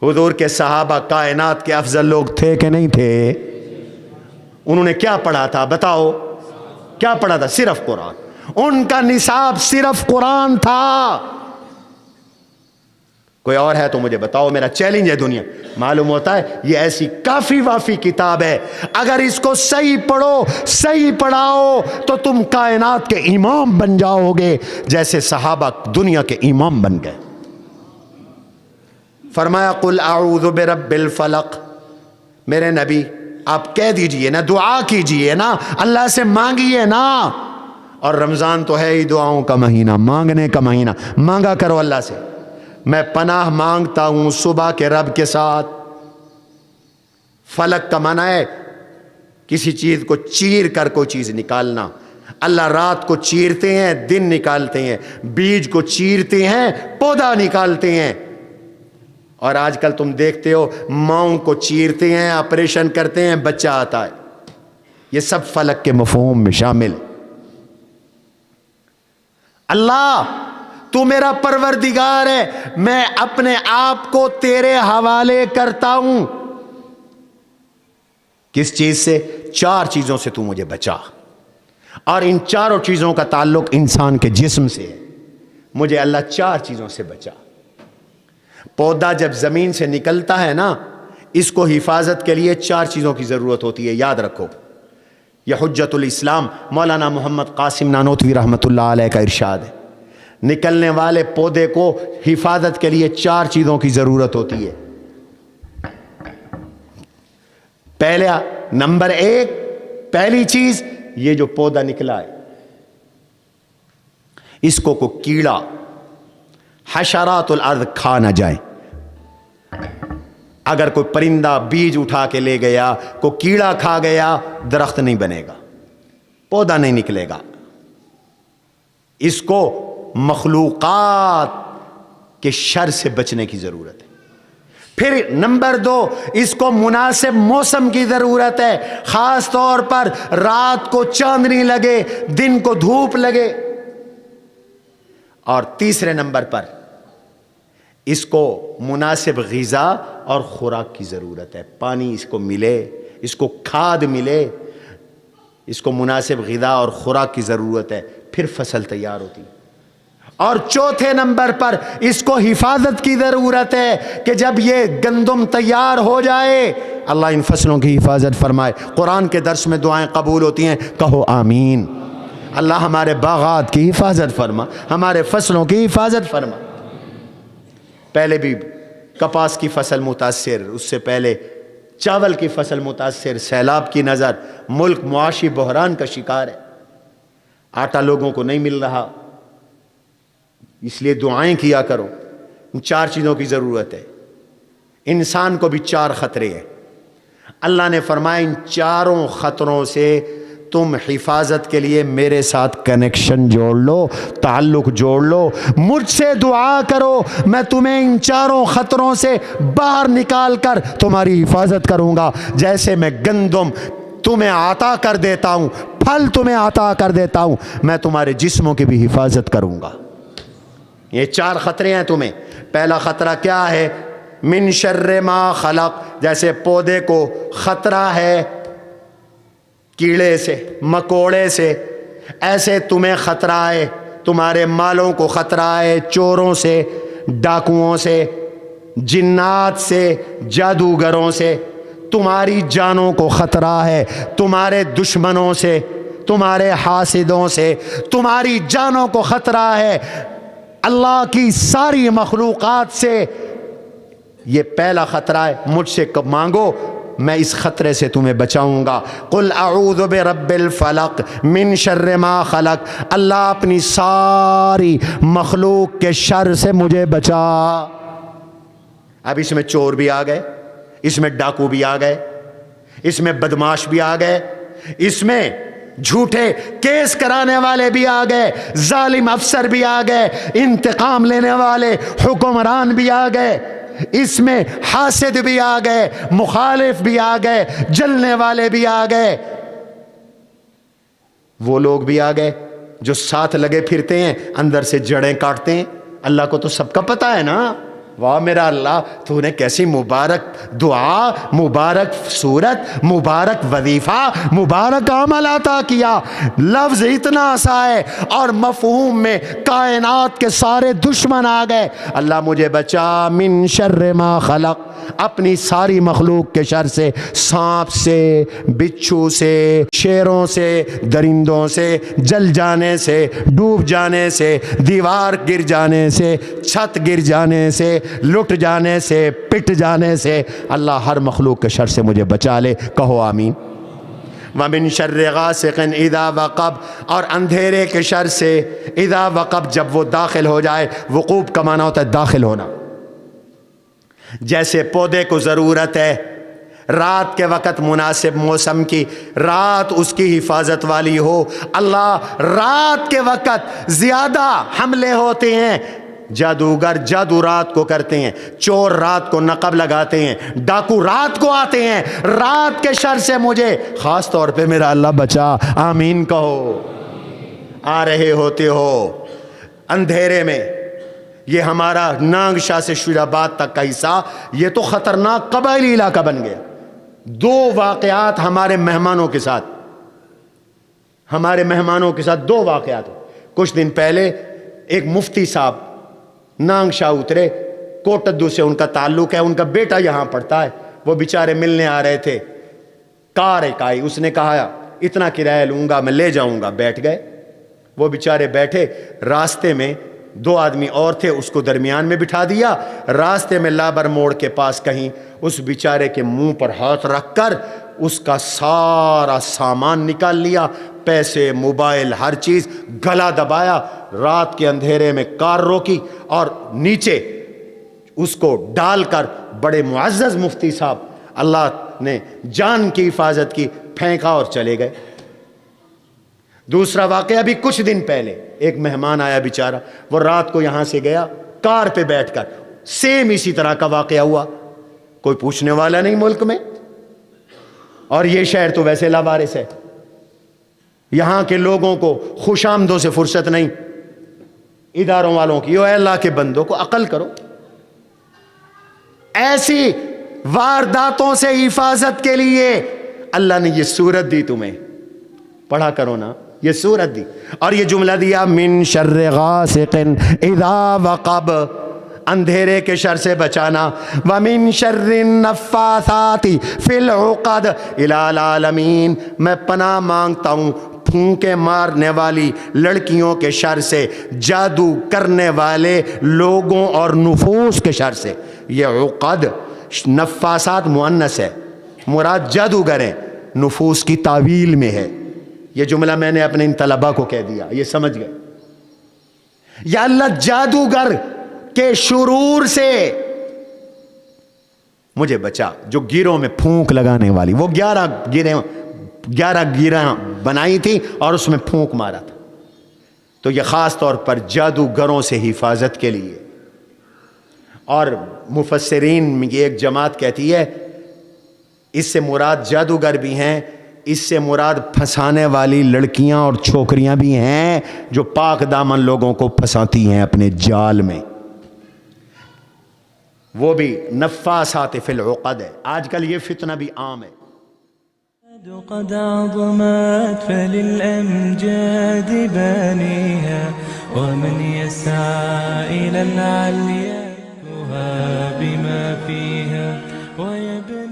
حضور کے صحابہ کائنات کے افضل لوگ تھے کہ نہیں تھے؟ انہوں نے کیا پڑھا تھا بتاؤ؟ کیا پڑھا تھا؟ صرف قرآن. ان کا نصاب صرف قرآن تھا. کوئی اور ہے تو مجھے بتاؤ. میرا چیلنج ہے دنیا. معلوم ہوتا ہے یہ ایسی کافی وافی کتاب ہے، اگر اس کو صحیح پڑھو، صحیح پڑھاؤ تو تم کائنات کے امام بن جاؤ گے جیسے صحابہ دنیا کے امام بن گئے. فرمایا قل اعوذ برب الفلق. میرے نبی آپ کہہ دیجئے نا، دعا کیجئے نا، اللہ سے مانگیے نا. اور رمضان تو ہے ہی دعاؤں کا مہینہ، مانگنے کا مہینہ. مانگا کرو اللہ سے. میں پناہ مانگتا ہوں صبح کے رب کے ساتھ. فلک کا معنی ہے کسی چیز کو چیر کر کوئی چیز نکالنا. اللہ رات کو چیرتے ہیں، دن نکالتے ہیں. بیج کو چیرتے ہیں، پودا نکالتے ہیں. اور آج کل تم دیکھتے ہو ماؤں کو چیرتے ہیں، آپریشن کرتے ہیں، بچہ آتا ہے. یہ سب فلک کے مفہوم میں شامل. اللہ تو میرا پروردگار ہے، میں اپنے آپ کو تیرے حوالے کرتا ہوں. کس چیز سے؟ 4 چیزوں سے تو مجھے بچا. اور ان چاروں چیزوں کا تعلق انسان کے جسم سے ہے. مجھے اللہ 4 چیزوں سے بچا. پودا جب زمین سے نکلتا ہے نا، اس کو حفاظت کے لیے 4 چیزوں کی ضرورت ہوتی ہے، یاد رکھو. یہ حجت الاسلام مولانا محمد قاسم نانوتوی رحمۃ اللہ علیہ کا ارشاد ہے. نکلنے والے پودے کو حفاظت کے لیے 4 چیزوں کی ضرورت ہوتی ہے. پہلا نمبر 1، پہلی چیز، یہ جو پودا نکلا ہے اس کو کوئی کیڑا، حشرات الارض کھا نہ جائے. اگر کوئی پرندہ بیج اٹھا کے لے گیا، کوئی کیڑا کھا گیا، درخت نہیں بنے گا، پودا نہیں نکلے گا. اس کو مخلوقات کے شر سے بچنے کی ضرورت ہے. پھر نمبر 2، اس کو مناسب موسم کی ضرورت ہے، خاص طور پر رات کو چاندنی لگے، دن کو دھوپ لگے. اور تیسرے نمبر پر اس کو مناسب غذا اور خوراک کی ضرورت ہے. پانی اس کو ملے، اس کو کھاد ملے، اس کو مناسب غذا اور خوراک کی ضرورت ہے، پھر فصل تیار ہوتی. اور چوتھے نمبر پر اس کو حفاظت کی ضرورت ہے کہ جب یہ گندم تیار ہو جائے، اللہ ان فصلوں کی حفاظت فرمائے. قرآن کے درس میں دعائیں قبول ہوتی ہیں، کہو آمین. اللہ ہمارے باغات کی حفاظت فرما، ہمارے فصلوں کی حفاظت فرما. پہلے بھی کپاس کی فصل متاثر، اس سے پہلے چاول کی فصل متاثر، سیلاب کی نظر، ملک معاشی بحران کا شکار ہے. آٹا لوگوں کو نہیں مل رہا، اس لیے دعائیں کیا کرو. ان 4 چیزوں کی ضرورت ہے. انسان کو بھی 4 خطرے ہیں. اللہ نے فرمایا ان 4 خطروں سے تم حفاظت کے لیے میرے ساتھ کنیکشن جوڑ لو، تعلق جوڑ لو، مجھ سے دعا کرو، میں تمہیں ان 4 خطروں سے باہر نکال کر تمہاری حفاظت کروں گا. جیسے میں گندم تمہیں عطا کر دیتا ہوں، پھل تمہیں عطا کر دیتا ہوں، میں تمہارے جسموں کی بھی حفاظت کروں گا. یہ 4 خطرے ہیں تمہیں. پہلا خطرہ کیا ہے؟ من شر ما خلق. جیسے پودے کو خطرہ ہے کیڑے سے، مکوڑے سے، ایسے تمہیں خطرہ ہے تمہارے مالوں کو، خطرہ ہے چوروں سے، ڈاکوؤں سے، جنات سے، جادوگروں سے. تمہاری جانوں کو خطرہ ہے تمہارے دشمنوں سے، تمہارے حاسدوں سے. تمہاری جانوں کو خطرہ ہے اللہ کی ساری مخلوقات سے. یہ پہلا خطرہ ہے. مجھ سے مانگو، میں اس خطرے سے تمہیں بچاؤں گا. قل اعوذ برب الفلق من شر ما خلق. اللہ اپنی ساری مخلوق کے شر سے مجھے بچا. اب اس میں چور بھی آ گئے، اس میں ڈاکو بھی آ گئے، اس میں بدماش بھی آ گئے، اس میں جھوٹے کیس کرانے والے بھی آ گئے، ظالم افسر بھی آ گئے، انتقام لینے والے حکمران بھی آ گئے، اس میں حاسد بھی آ گئے، مخالف بھی آ گئے، جلنے والے بھی آ گئے. وہ لوگ بھی آ گئے جو ساتھ لگے پھرتے ہیں، اندر سے جڑیں کاٹتے ہیں. اللہ کو تو سب کا پتہ ہے نا. واہ میرا اللہ، تو نے کیسی مبارک دعا، مبارک صورت، مبارک وظیفہ، مبارک عمل عطا کیا۔ لفظ اتنا آسا ہے اور مفہوم میں کائنات کے سارے دشمن آ گئے۔ اللہ مجھے بچا من شر ما خلق، اپنی ساری مخلوق کے شر سے، سانپ سے، بچھو سے، شیروں سے، درندوں سے، جل جانے سے، ڈوب جانے سے، دیوار گر جانے سے، چھت گر جانے سے، لٹ جانے سے، پٹ جانے سے، اللہ ہر مخلوق کے شر سے مجھے بچا لے، کہو آمین۔ وَمِن شَرِّ غَاسِقٍ اِذَا وَقَبَ، اور اندھیرے کے شر سے، اذا وقب جب وہ داخل ہو جائے، وقوب کا معنی ہوتا ہے داخل ہونا۔ جیسے پودے کو ضرورت ہے رات کے وقت مناسب موسم کی، رات اس کی حفاظت والی ہو، اللہ رات کے وقت زیادہ حملے ہوتے ہیں، جادوگر جادو رات کو کرتے ہیں، چور رات کو نقب لگاتے ہیں، ڈاکو رات کو آتے ہیں، رات کے شر سے مجھے خاص طور پہ میرا اللہ بچا، آمین کہو۔ آ رہے ہوتے ہو اندھیرے میں، یہ ہمارا نانگ شاہ سے شجاباد تک کا حصہ یہ تو خطرناک قبائلی علاقہ بن گیا۔ دو واقعات ہمارے مہمانوں کے ساتھ، دو واقعات۔ کچھ دن پہلے ایک مفتی صاحب نانگ شاہ اترے، کوٹدو سے ان کا تعلق ہے، ان کا بیٹا یہاں پڑھتا ہے، وہ بیچارے ملنے آ رہے تھے، کار ایک آئی، اس نے کہا اتنا کرایہ لوں گا، میں لے جاؤں گا، بیٹھ گئے۔ وہ بیچارے بیٹھے، راستے میں دو آدمی اور تھے، اس کو درمیان میں بٹھا دیا، راستے میں لابر موڑ کے پاس کہیں اس بیچارے کے منہ پر ہاتھ رکھ کر اس کا سارا سامان نکال لیا، پیسے، موبائل، ہر چیز، گلا دبایا، رات کے اندھیرے میں کار روکی اور نیچے اس کو ڈال کر بڑے معزز مفتی صاحب، اللہ نے جان کی حفاظت کی، پھینکا اور چلے گئے۔ دوسرا واقعہ بھی کچھ دن پہلے، ایک مہمان آیا بیچارہ، وہ رات کو یہاں سے گیا، کار پہ بیٹھ کر سیم اسی طرح کا واقعہ ہوا، کوئی پوچھنے والا نہیں ملک میں، اور یہ شہر تو ویسے لاوارث ہے، یہاں کے لوگوں کو خوش آمدوں سے فرصت نہیں، اداروں والوں کی، اے اللہ کے بندوں کو عقل کرو، ایسی وارداتوں سے حفاظت کے لیے اللہ نے یہ سورت دی، تمہیں پڑھا کرو نا، یہ سورت دی، اور یہ جملہ دیا من شر غاسق اذا وقب، اندھیرے کے شر سے بچانا، ومن شر النفاثات فی العقد الی العالمین، میں پناہ مانگتا ہوں پھونکے مارنے والی لڑکیوں کے شر سے، جادو کرنے والے لوگوں اور نفوس کے شر سے۔ یہ عقد، نفاسات مؤنث ہے، مراد جادوگر ہیں، نفوس کی تعویل میں ہے۔ یہ جملہ میں نے اپنے ان طلباء کو کہہ دیا، یہ سمجھ گئے۔ یا اللہ جادوگر کے شرور سے مجھے بچا، جو گیروں میں پھونک لگانے والی، وہ 11 گیریں بنائی تھی اور اس میں پھونک مارا تھا، تو یہ خاص طور پر جادوگروں سے حفاظت کے لیے۔ اور مفسرین میں ایک جماعت کہتی ہے اس سے مراد جادوگر بھی ہیں، اس سے مراد پھنسانے والی لڑکیاں اور چھوکریاں بھی ہیں جو پاک دامن لوگوں کو پھنساتی ہیں اپنے جال میں، وہ بھی نفاسات فی العقد ہے۔ آج کل یہ فتنہ بھی عام ہے۔ قد عظمت فللأمجاد بانيها ومن يسعى إلى العليا بما فيها ويبني